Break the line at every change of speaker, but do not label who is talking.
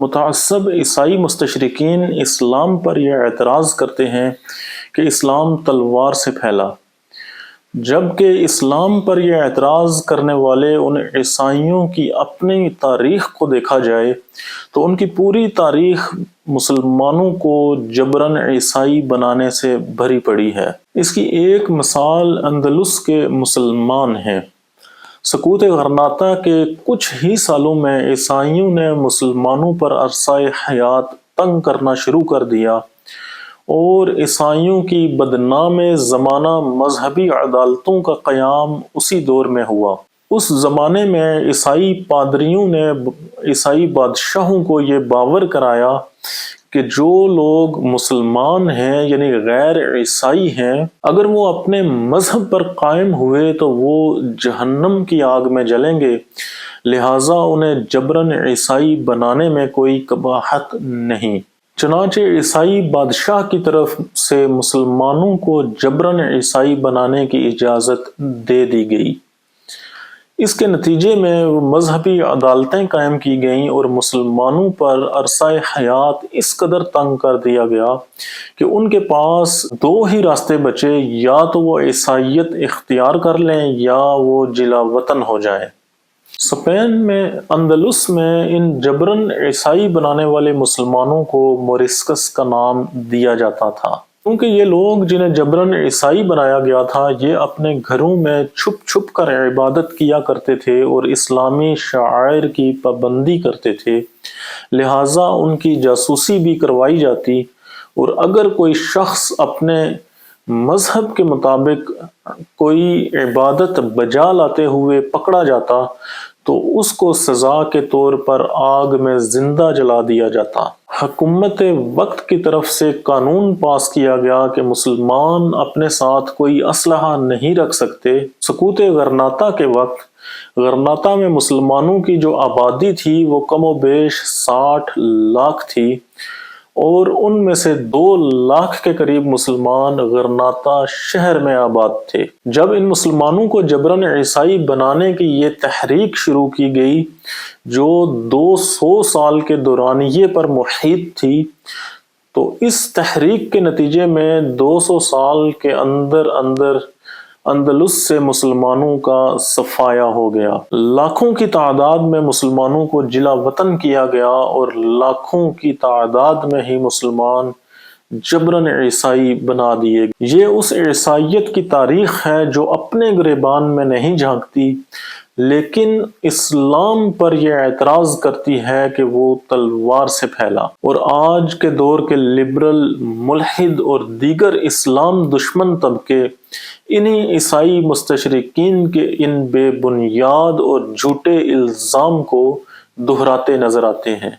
متعصب عیسائی مستشرقین اسلام پر یہ اعتراض کرتے ہیں کہ اسلام تلوار سے پھیلا، جبکہ اسلام پر یہ اعتراض کرنے والے ان عیسائیوں کی اپنی تاریخ کو دیکھا جائے تو ان کی پوری تاریخ مسلمانوں کو جبراً عیسائی بنانے سے بھری پڑی ہے۔ اس کی ایک مثال اندلس کے مسلمان ہیں۔ سقوط غرناطہ کے کچھ ہی سالوں میں عیسائیوں نے مسلمانوں پر عرصہ حیات تنگ کرنا شروع کر دیا اور عیسائیوں کی بدنام زمانہ مذہبی عدالتوں کا قیام اسی دور میں ہوا۔ اس زمانے میں عیسائی پادریوں نے عیسائی بادشاہوں کو یہ باور کرایا کہ جو لوگ مسلمان ہیں یعنی غیر عیسائی ہیں، اگر وہ اپنے مذہب پر قائم ہوئے تو وہ جہنم کی آگ میں جلیں گے، لہٰذا انہیں جبراً عیسائی بنانے میں کوئی قباحت نہیں۔ چنانچہ عیسائی بادشاہ کی طرف سے مسلمانوں کو جبراً عیسائی بنانے کی اجازت دے دی گئی۔ اس کے نتیجے میں مذہبی عدالتیں قائم کی گئیں اور مسلمانوں پر عرصہ حیات اس قدر تنگ کر دیا گیا کہ ان کے پاس دو ہی راستے بچے، یا تو وہ عیسائیت اختیار کر لیں یا وہ جلا وطن ہو جائیں۔ اسپین میں اندلس میں ان جبراً عیسائی بنانے والے مسلمانوں کو موریسکس کا نام دیا جاتا تھا، کیونکہ یہ لوگ جنہیں جبراً عیسائی بنایا گیا تھا یہ اپنے گھروں میں چھپ چھپ کر عبادت کیا کرتے تھے اور اسلامی شعائر کی پابندی کرتے تھے، لہٰذا ان کی جاسوسی بھی کروائی جاتی، اور اگر کوئی شخص اپنے مذہب کے مطابق کوئی عبادت بجا لاتے ہوئے پکڑا جاتا تو اس کو سزا کے طور پر آگ میں زندہ جلا دیا جاتا۔ حکومت وقت کی طرف سے قانون پاس کیا گیا کہ مسلمان اپنے ساتھ کوئی اسلحہ نہیں رکھ سکتے۔ سقوط غرناطہ کے وقت غرناطہ میں مسلمانوں کی جو آبادی تھی وہ کم و بیش 60 لاکھ تھی، اور ان میں سے 2 لاکھ کے قریب مسلمان غرناطہ شہر میں آباد تھے۔ جب ان مسلمانوں کو جبراً عیسائی بنانے کی یہ تحریک شروع کی گئی جو 200 سال کے دورانیے پر محیط تھی، تو اس تحریک کے نتیجے میں 200 سال کے اندر اندلس سے مسلمانوں کا صفایا ہو گیا۔ لاکھوں کی تعداد میں مسلمانوں کو جلا وطن کیا گیا اور لاکھوں کی تعداد میں ہی مسلمان جبراً عیسائی بنا دیے گئے۔ یہ اس عیسائیت کی تاریخ ہے جو اپنے گریبان میں نہیں جھانکتی، لیکن اسلام پر یہ اعتراض کرتی ہے کہ وہ تلوار سے پھیلا، اور آج کے دور کے لبرل، ملحد اور دیگر اسلام دشمن طبقے انہی عیسائی مستشرقین کے ان بے بنیاد اور جھوٹے الزام کو دہراتے نظر آتے ہیں۔